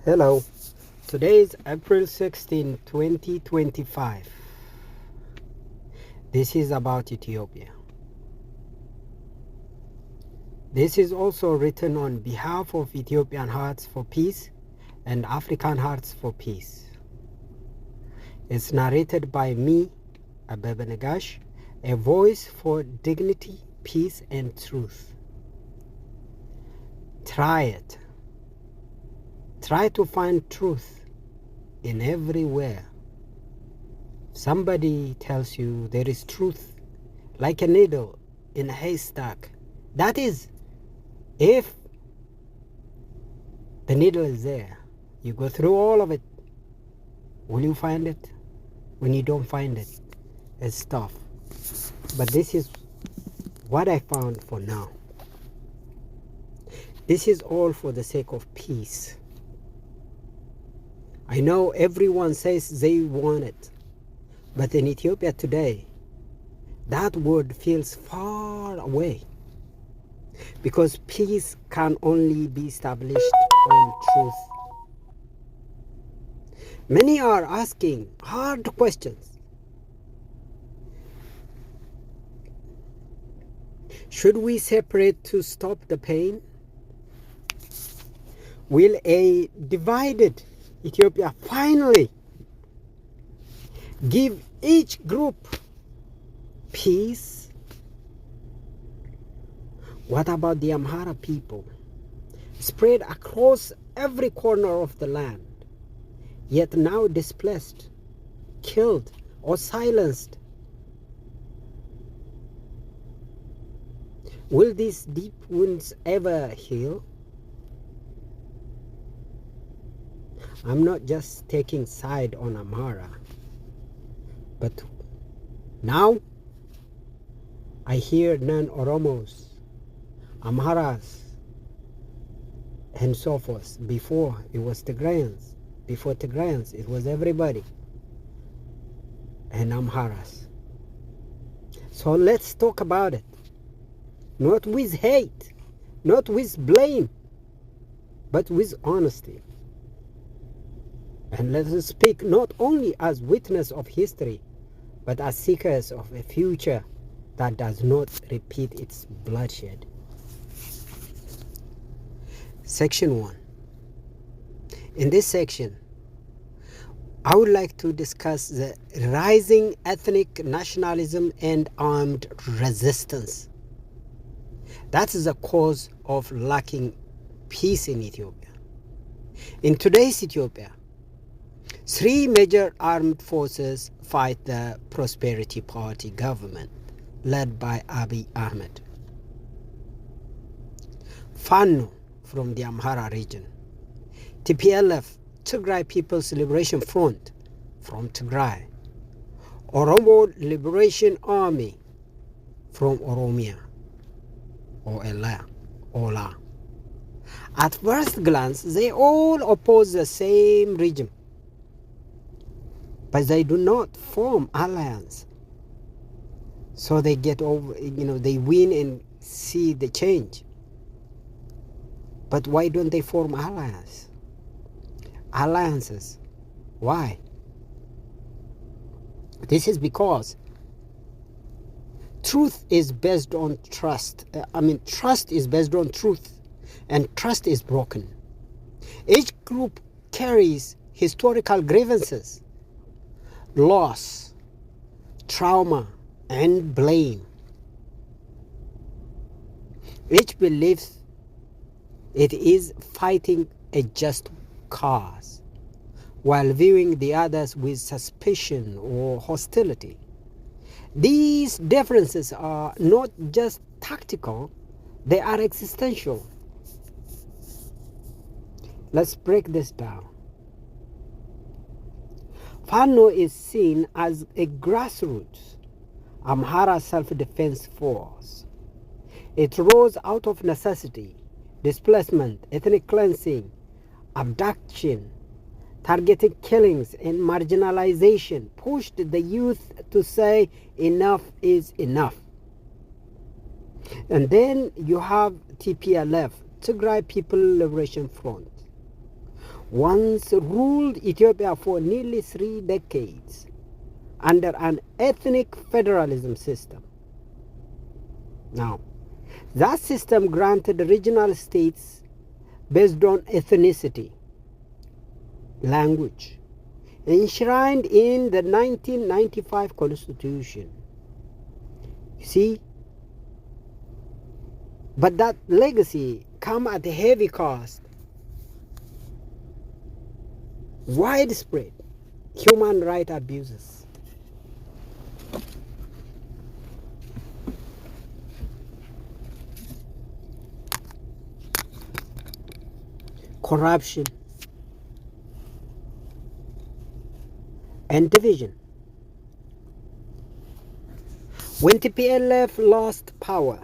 Hello, today is April 16, 2025. This is about Ethiopia. This is also written on behalf of Ethiopian Hearts for Peace and African Hearts for Peace. It's narrated by me, Abebe Negash, a voice for dignity, peace, and truth. Try it. Try to find truth in everywhere. Somebody tells you there is truth like a needle in a haystack. That is, if the needle is there, you go through all of it. Will you find it? When you don't find it, it's tough. But this is what I found for now. This is all for the sake of peace. I know everyone says they want it, but in Ethiopia today, that word feels far away, because peace can only be established on truth. Many are asking hard questions. Should we separate to stop the pain? Will a divided Ethiopia finally give each group peace? What about the Amhara people, spread across every corner of the land, yet now displaced, killed, or silenced? Will these deep wounds ever heal? I'm not just taking side on Amhara, but now I hear non-Oromos, Amharas, and so forth. Before it was Tigrayans. Before Tigrayans, it was everybody. And Amharas. So let's talk about it. Not with hate, not with blame, but with honesty. And let us speak not only as witness of history, but as seekers of a future that does not repeat its bloodshed. Section 1. In this section, I would like to discuss the rising ethnic nationalism and armed resistance. That is the cause of lacking peace in Ethiopia. In today's Ethiopia, three major armed forces fight the Prosperity Party government led by Abiy Ahmed. Fano from the Amhara region, TPLF, Tigray People's Liberation Front from Tigray, Oromo Liberation Army from Oromia, or Ola. At first glance, they all oppose the same regime, but they do not form alliance. So they get over, they win and see the change. But why don't they form alliances? Why? This is because truth is based on trust. Trust is based on truth, and trust is broken. Each group carries historical grievances, loss, trauma, and blame. Each believes it is fighting a just cause, while viewing the others with suspicion or hostility. These differences are not just tactical, they are existential. Let's break this down. Fano is seen as a grassroots Amhara self-defense force. It rose out of necessity, displacement, ethnic cleansing, abduction, targeted killings, and marginalization pushed the youth to say enough is enough. And then you have TPLF, Tigray People Liberation Front, once ruled Ethiopia for nearly 3 decades under an ethnic federalism system. Now, that system granted regional states based on ethnicity, language, enshrined in the 1995 Constitution. You see, but that legacy came at a heavy cost. Widespread human rights abuses. Corruption and division. When TPLF lost power,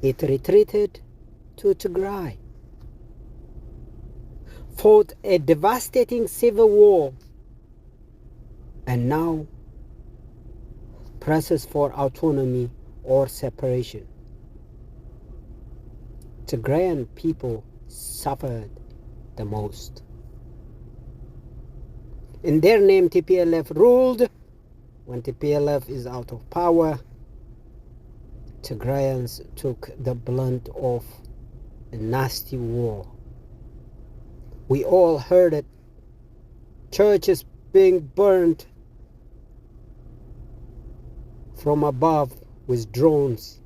it retreated to Tigray, fought a devastating civil war, and now presses for autonomy or separation. Tigrayan people suffered the most. In their name, TPLF ruled. When TPLF is out of power, Tigrayans took the brunt of a nasty war. We all heard it. Churches being burned from above with drones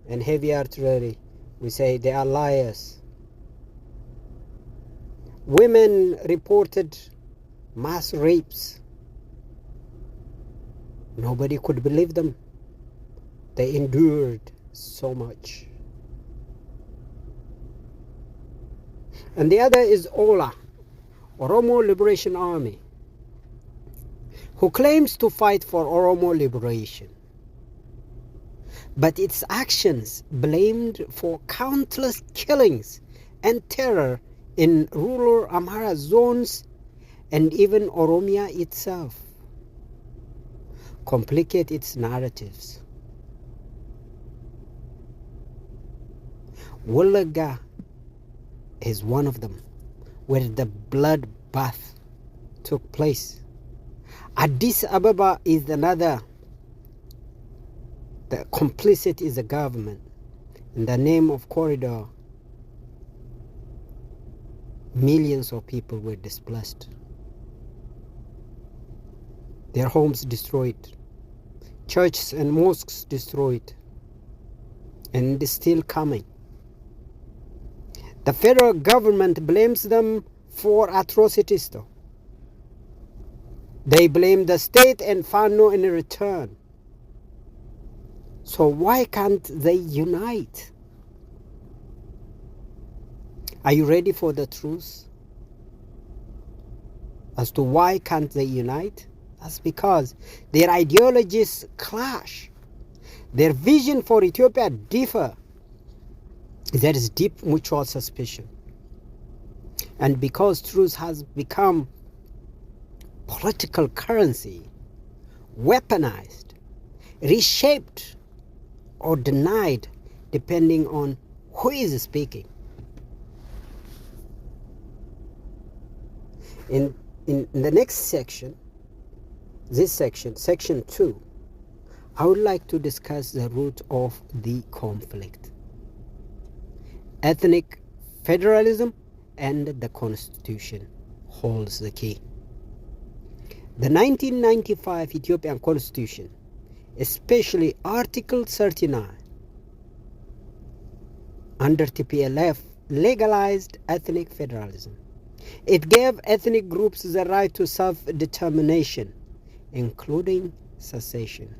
and heavy artillery. We say they are liars. Women reported mass rapes. Nobody could believe them. They endured so much. And the other is OLA, Oromo Liberation Army, who claims to fight for Oromo liberation, but its actions blamed for countless killings and terror in rural Amhara zones and even Oromia itself complicate its narratives. Wolaga is one of them, where the bloodbath took place. Addis Ababa is another. The complicit is the government. In the name of corridor, millions of people were displaced. Their homes destroyed. Churches and mosques destroyed. And it's still coming. The federal government blames them for atrocities though. They blame the state and Fano in return. So why can't they unite? Are you ready for the truth? As to why can't they unite? That's because their ideologies clash. Their vision for Ethiopia differ. There is deep mutual suspicion. And because truth has become political currency, weaponized, reshaped, or denied depending on who is speaking. In the next section, this section, section 2, I would like to discuss the root of the conflict. Ethnic federalism and the Constitution holds the key. The 1995 Ethiopian Constitution, especially Article 39, under TPLF, legalized ethnic federalism. It gave ethnic groups the right to self-determination, including secession.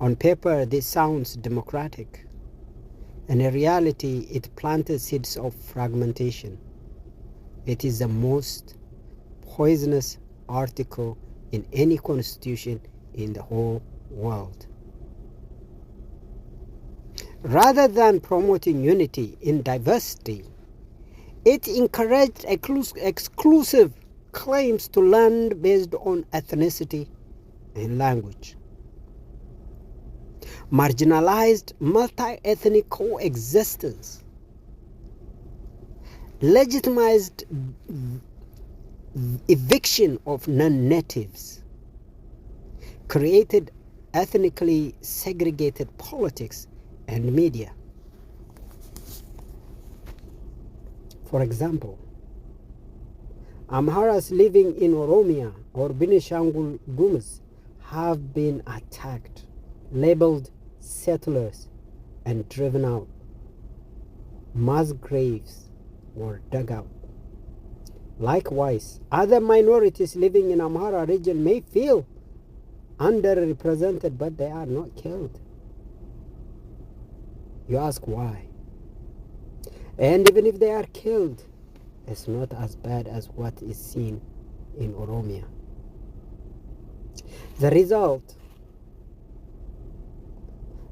On paper, this sounds democratic. And in reality, it planted seeds of fragmentation. It is the most poisonous article in any constitution in the whole world. Rather than promoting unity in diversity, it encouraged exclusive claims to land based on ethnicity and language. Marginalized multi-ethnic coexistence. legitimized eviction of non-natives, created ethnically segregated politics and media. For example, Amharas living in Oromia or Benishangul Gumuz have been attacked, labeled settlers, and driven out. Mass graves were dug out. Likewise, other minorities living in Amhara region may feel underrepresented, but they are not killed. You ask why? And even if they are killed, it's not as bad as what is seen in Oromia. The result,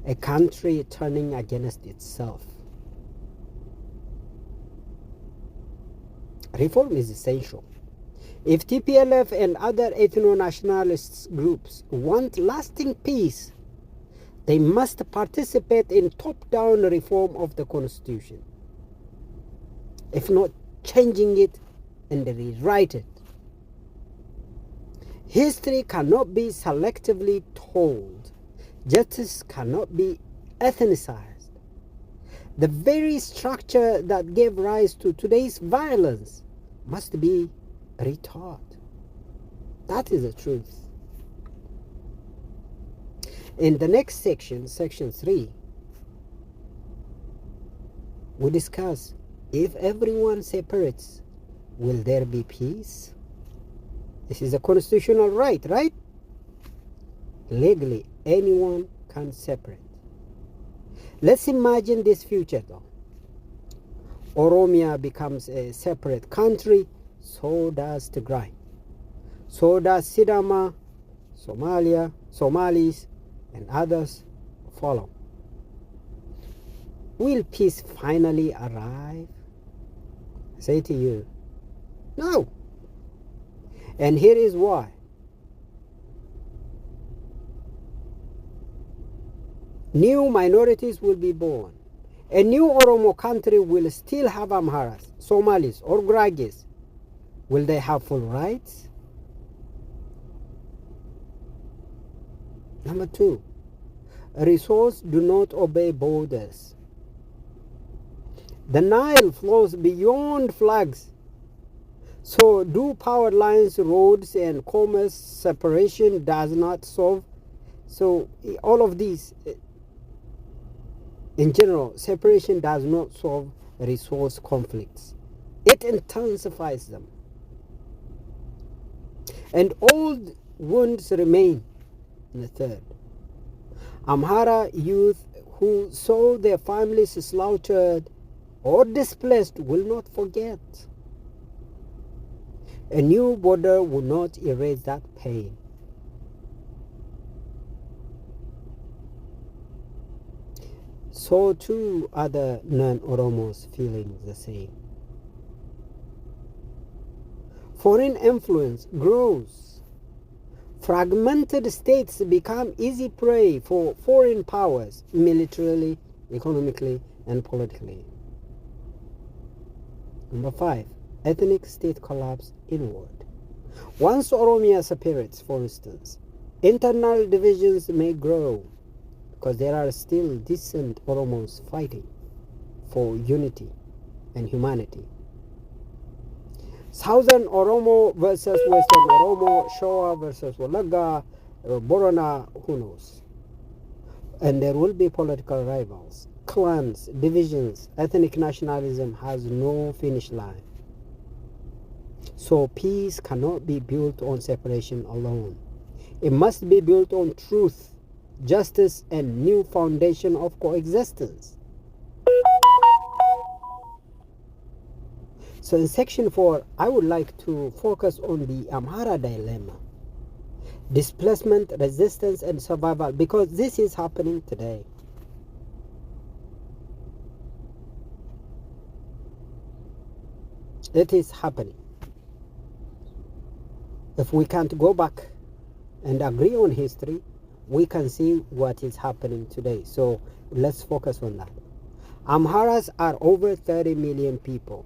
a country turning against itself. Reform is essential. If TPLF and other ethno-nationalist groups want lasting peace, they must participate in top-down reform of the constitution. If not, changing it and rewrite it. History cannot be selectively told. Justice cannot be ethnicized. The very structure that gave rise to today's violence must be retaught. That is the truth. In the next section, section 3, we discuss, if everyone separates, will there be peace? This is a constitutional right, right? Legally, anyone can separate. Let's imagine this future though. Oromia becomes a separate country, so does Tigray. So does Sidama, Somalia, Somalis, and others follow. Will peace finally arrive? I say to you, no. And here is why. New minorities will be born. A new Oromo country will still have Amharas, Somalis, or Guragis. Will they have full rights? Number 2, resources do not obey borders. The Nile flows beyond flags. So do power lines, roads, and commerce separation does not solve. So all of these, in general, separation does not solve resource conflicts. It intensifies them. And old wounds remain. And the third, Amhara youth who saw their families slaughtered or displaced will not forget. A new border will not erase that pain. So too other non-Oromos feeling the same. Foreign influence grows. Fragmented states become easy prey for foreign powers, militarily, economically, and politically. Number 5, ethnic state collapse inward. Once Oromia separates, for instance, internal divisions may grow because there are still decent Oromos fighting for unity and humanity. Southern Oromo versus Western Oromo, Shoa versus Walaga, Borona, who knows? And there will be political rivals, clans, divisions. Ethnic nationalism has no finish line. So peace cannot be built on separation alone. It must be built on truth, justice, and new foundation of coexistence. So in section 4, I would like to focus on the Amhara dilemma. Displacement, resistance, and survival, because this is happening today. It is happening. If we can't go back and agree on history, we can see what is happening today. So let's focus on that. Amharas are over 30 million people.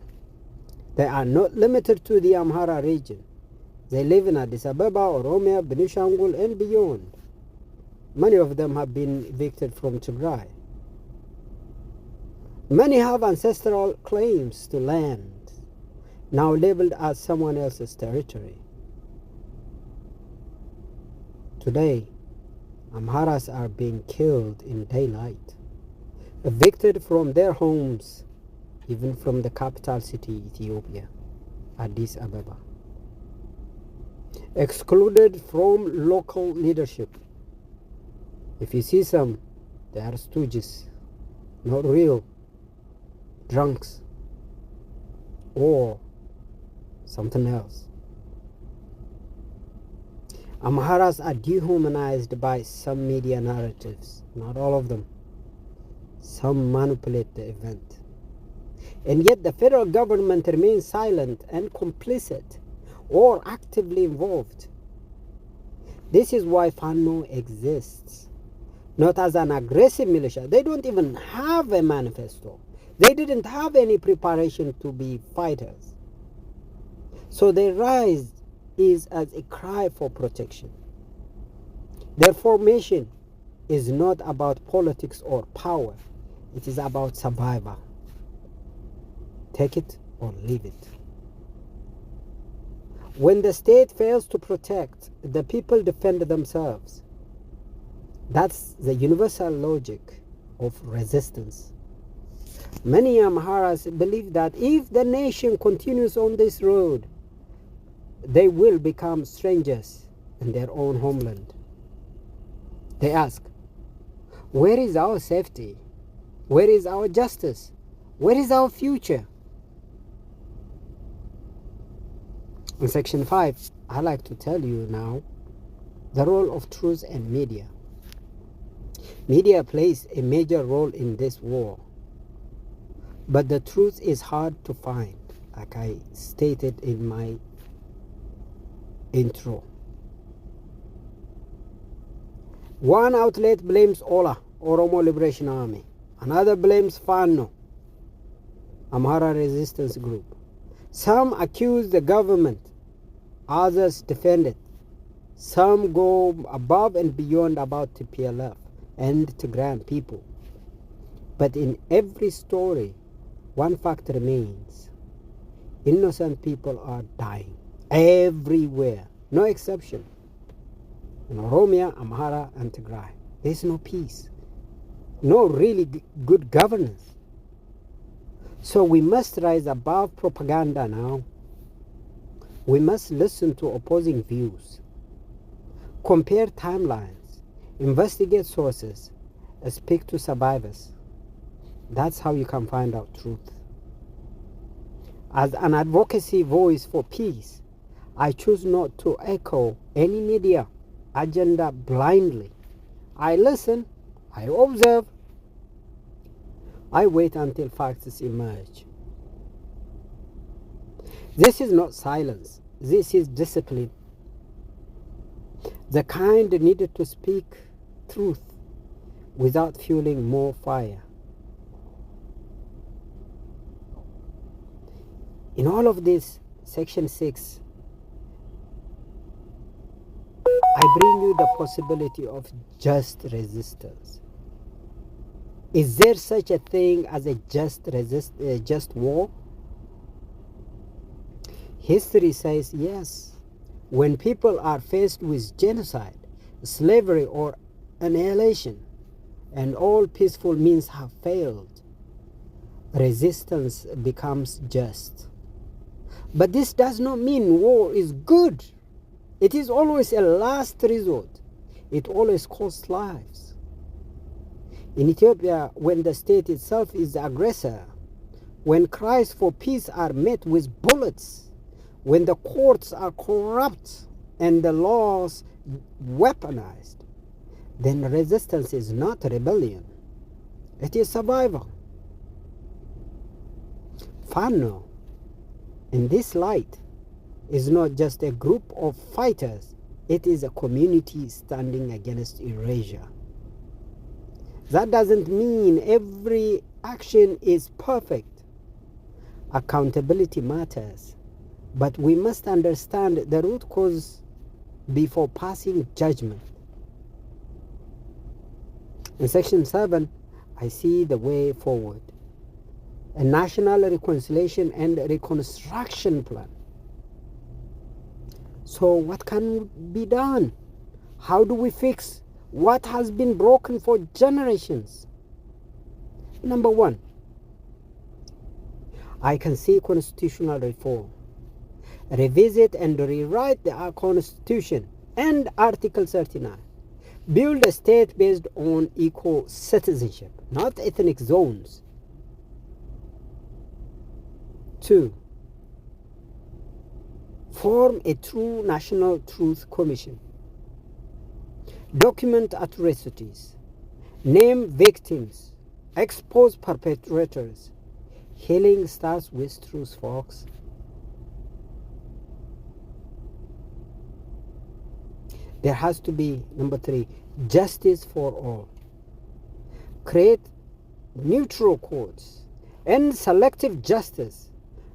They are not limited to the Amhara region. They live in Addis Ababa, Oromia, Benishangul, and beyond. Many of them have been evicted from Tigray. Many have ancestral claims to land, now labeled as someone else's territory. Today, Amharas are being killed in daylight, evicted from their homes, even from the capital city, Ethiopia, Addis Ababa. Excluded from local leadership. If you see some, they are stooges, not real drunks or something else. Amharas are dehumanized by some media narratives, not all of them. Some manipulate the event. And yet the federal government remains silent and complicit or actively involved. This is why Fano exists. Not as an aggressive militia. They don't even have a manifesto. They didn't have any preparation to be fighters. So their rise is as a cry for protection. Their formation is not about politics or power. It is about survival. Take it or leave it. When the state fails to protect, the people defend themselves. That's the universal logic of resistance. Many Amharas believe that if the nation continues on this road, they will become strangers in their own homeland. They ask, where is our safety? Where is our justice? Where is our future? In section 5, I like to tell you now the role of truth and media. Media plays a major role in this war, but the truth is hard to find, like I stated in my intro. One outlet blames Ola, Oromo Liberation Army. Another blames Fano, Amhara Resistance Group. Some accuse the government, others defend it. Some go above and beyond about TPLF and Tigrayan people. But in every story, one fact remains. Innocent people are dying everywhere, no exception. In Oromia, Amhara, and Tigray, there is no peace, no really good governance. So we must rise above propaganda now. We must listen to opposing views, compare timelines, investigate sources, and speak to survivors. That's how you can find out truth. As an advocacy voice for peace, I choose not to echo any media agenda blindly. I listen, I observe, I wait until facts emerge. This is not silence, this is discipline. The kind needed to speak truth without fueling more fire. In all of this, section 6, I bring you the possibility of just resistance. Is there such a thing as a just war? History says yes. When people are faced with genocide, slavery, or annihilation, and all peaceful means have failed, resistance becomes just. But this does not mean war is good. It is always a last resort. It always costs lives. In Ethiopia, when the state itself is the aggressor, when cries for peace are met with bullets, when the courts are corrupt and the laws weaponized, then resistance is not rebellion. It is survival. Fano, in this light, is not just a group of fighters. It is a community standing against erasure. That doesn't mean every action is perfect. Accountability matters, but we must understand the root cause before passing judgment. In section 7, I see the way forward. A national reconciliation and reconstruction plan. So what can be done? How do we fix what has been broken for generations? Number 1, I can see constitutional reform. Revisit and rewrite the Constitution and Article 39. Build a state based on equal citizenship, not ethnic zones. 2, form a true national truth commission. Document atrocities. Name victims. Expose perpetrators. Healing starts with truth, folks. There has to be, number 3, justice for all. Create neutral courts and selective justice.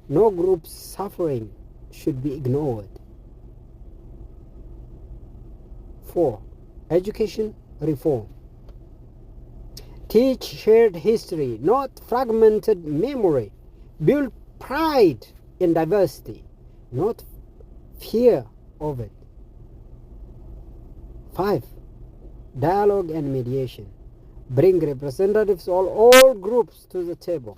No group's suffering should be ignored. 4, education reform. Teach shared history, not fragmented memory. Build pride in diversity, not fear of it. 5, dialogue and mediation. Bring representatives of all groups to the table,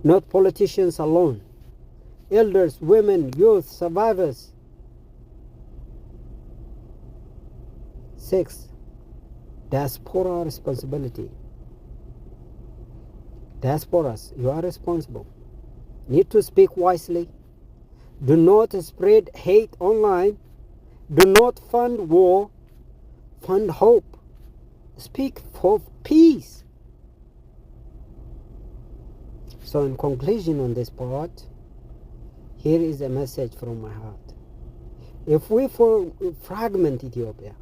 not politicians alone. Elders, women, youth, survivors. 6, diaspora responsibility. Diasporas, you are responsible. Need to speak wisely. Do not spread hate online. Do not fund war. Fund hope. Speak for peace. So in conclusion on this part, here is a message from my heart. If we fragment Ethiopia,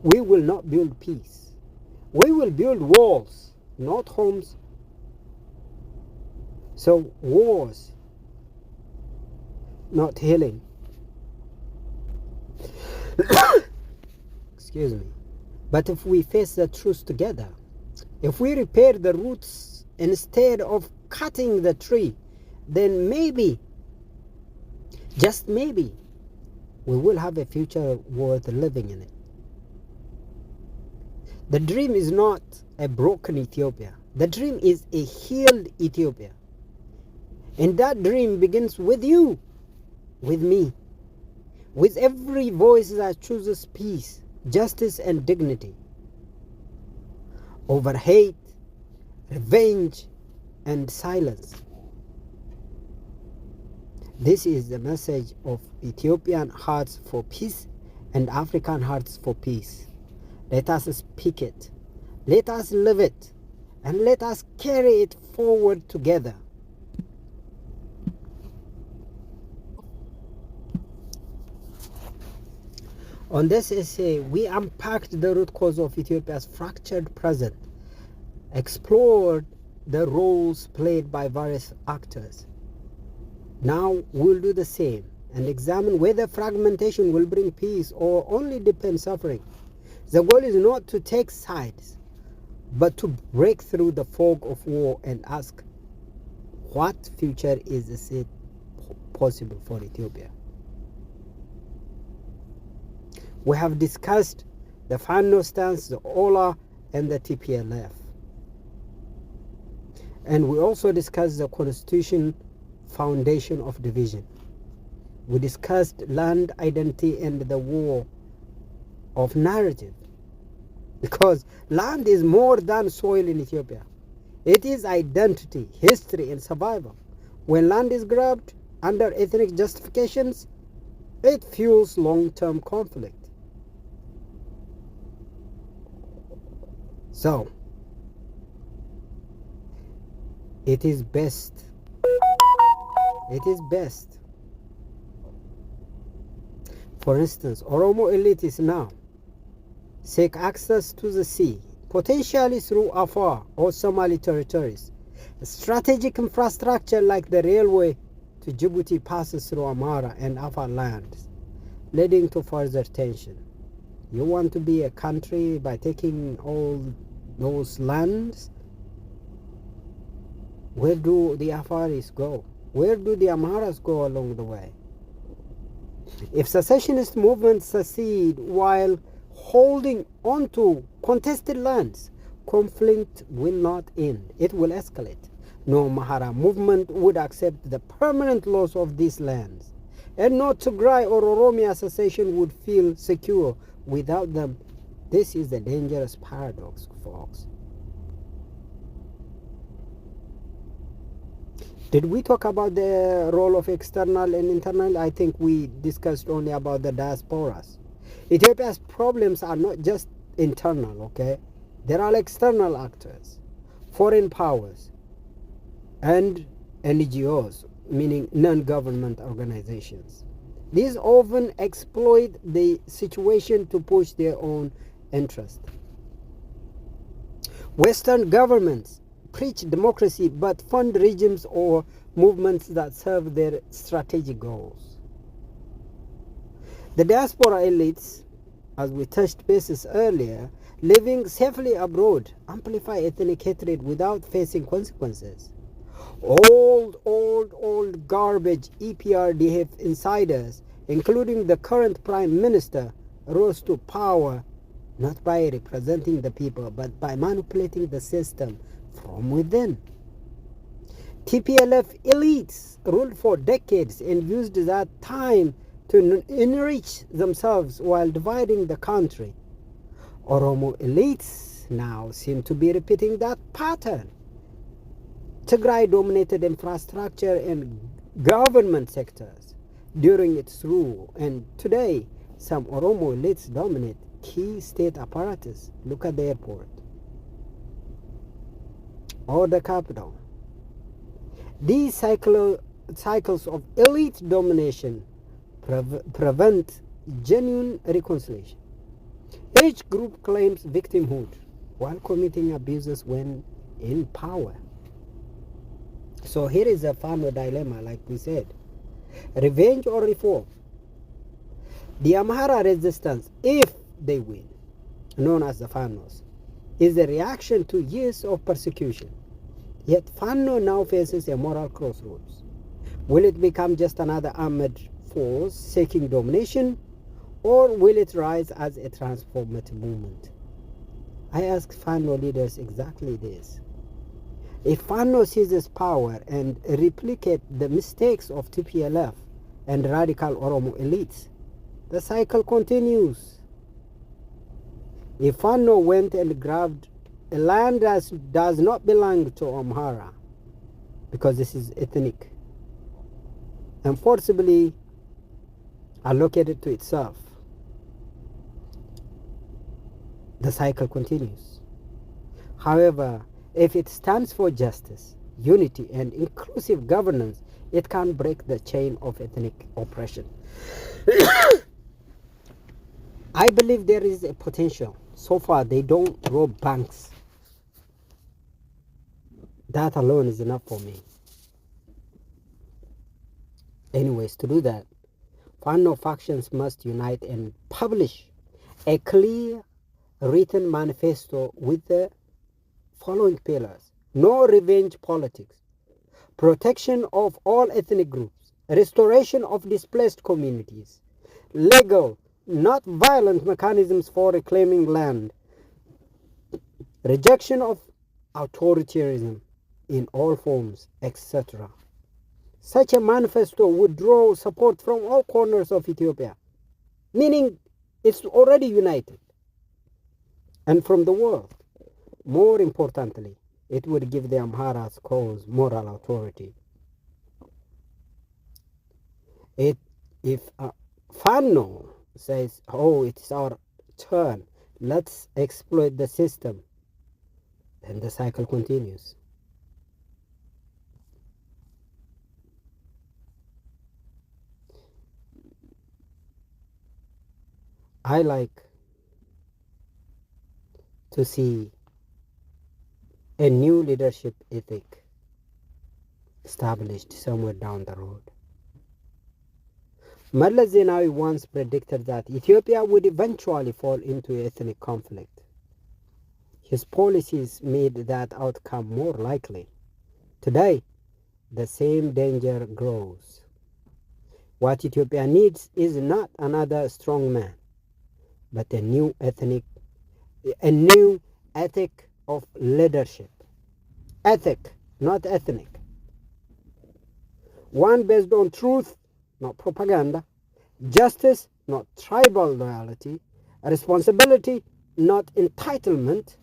we will not build peace. We will build walls, not homes. So wars, not healing. Excuse me. But if we face the truth together, if we repair the roots instead of cutting the tree, then maybe, just maybe, we will have a future worth living in it. The dream is not a broken Ethiopia. The dream is a healed Ethiopia. And that dream begins with you, with me, with every voice that chooses peace, justice, and dignity over hate, revenge, and silence. This is the message of Ethiopian Hearts for Peace and African Hearts for Peace. Let us speak it, let us live it, and let us carry it forward together. On this essay, we unpacked the root cause of Ethiopia's fractured present, explored the roles played by various actors. Now we'll do the same and examine whether fragmentation will bring peace or only deepen suffering. The goal is not to take sides, but to break through the fog of war and ask, what future is it possible for Ethiopia? We have discussed the Fano stance, the Ola, and the TPLF. And we also discussed the Constitution foundation of division. We discussed land identity and the war of narrative. Because land is more than soil in Ethiopia. It is identity, history, and survival. When land is grabbed under ethnic justifications, it fuels long-term conflict. So, it is best. For instance, Oromo elites now seek access to the sea, potentially through Afar or Somali territories, Strategic infrastructure like the railway to Djibouti passes through Amhara and Afar lands, leading to further tension. You want to be a country by taking all those lands? Where do the Afaris go? Where do the Amharas go along the way? If secessionist movements succeed while holding on to contested lands, conflict will not end. It will escalate. No Amhara movement would accept the permanent loss of these lands. And no Tigray or Oromia secession would feel secure without them. This is a dangerous paradox, folks. Did we talk about the role of external and internal? I think we discussed only about the diasporas. Ethiopia's problems are not just internal, okay? There are external actors, foreign powers, and NGOs, meaning non-government organizations. These often exploit the situation to push their own interest. Western governments preach democracy but fund regimes or movements that serve their strategic goals. The diaspora elites, as we touched bases earlier, living safely abroad, amplify ethnic hatred without facing consequences. Old garbage EPRDF insiders, including the current Prime Minister, rose to power not by representing the people but by manipulating the system from within. TPLF elites ruled for decades and used that time to enrich themselves while dividing the country. Oromo elites now seem to be repeating that pattern. Tigray dominated infrastructure and government sectors during its rule, and today some Oromo elites dominate key state apparatus. Look at the airport or the capital. These cycles of elite domination prevent genuine reconciliation. Each group claims victimhood while committing abuses when in power. So here is a Fano dilemma, like we said. Revenge or reform? The Amhara resistance, if they win, known as the Fanos, is a reaction to years of persecution. Yet Fano now faces a moral crossroads. Will it become just another armed force seeking domination, or will it rise as a transformative movement? I ask Fano leaders exactly this. If Fano seizes power and replicate the mistakes of TPLF and radical Oromo elites, the cycle continues. If Fano went and grabbed a land that does not belong to Amhara, because this is ethnic, and forcibly allocated to itself, the cycle continues. However, if it stands for justice, unity, and inclusive governance, it can break the chain of ethnic oppression. I believe there is a potential. So far, they don't rob banks. That alone is enough for me. Anyways, to do that, Fano factions must unite and publish a clear written manifesto with the following pillars: no revenge politics, protection of all ethnic groups, restoration of displaced communities, legal, not violent mechanisms for reclaiming land, rejection of authoritarianism in all forms, etc. Such a manifesto would draw support from all corners of Ethiopia, meaning it's already united, and from the world. More importantly, it would give the Amhara's cause moral authority. If Fano says, oh, it's our turn, let's exploit the system, then the cycle continues. I like to see a new leadership ethic established somewhere down the road. Meles Zenawi once predicted that Ethiopia would eventually fall into ethnic conflict. His policies made that outcome more likely. Today, the same danger grows. What Ethiopia needs is not another strong man, but a new ethic of leadership. Ethic, not ethnic. One based on truth, not propaganda. Justice, not tribal loyalty. Responsibility, not entitlement.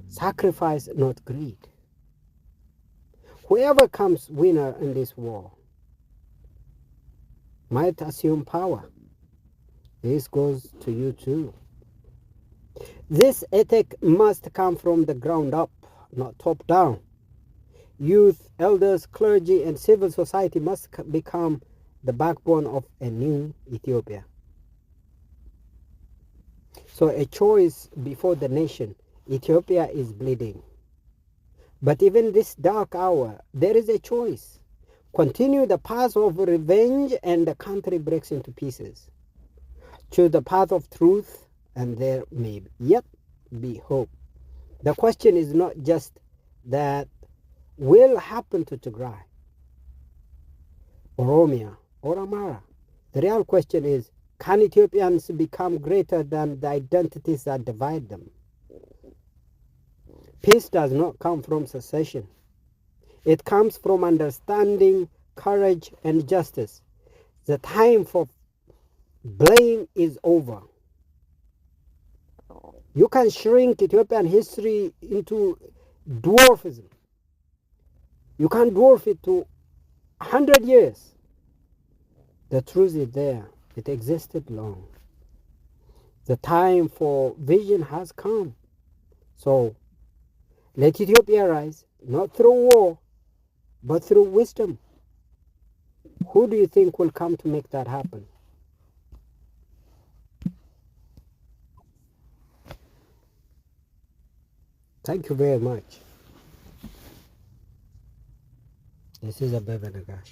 Sacrifice, not greed. Whoever comes winner in this war might assume power. This goes to you too. This ethic must come from the ground up, not top down. Youth, elders, clergy, and civil society must become the backbone of a new Ethiopia. So a choice before the nation. Ethiopia is bleeding. But even this dark hour, there is a choice. Continue the path of revenge and the country breaks into pieces. Choose the path of truth and there may yet be hope. The question is not just that will happen to Tigray, Oromia, or Amara. The real question is, can Ethiopians become greater than the identities that divide them? Peace does not come from secession. It comes from understanding, courage, and justice. The time for blame is over. You can shrink Ethiopian history into dwarfism. You can dwarf it to 100 years. The truth is there. It existed long. The time for vision has come. So, let Ethiopia rise, not through war, but through wisdom. Who do you think will come to make that happen? Thank you very much. This is Abebe Nagash.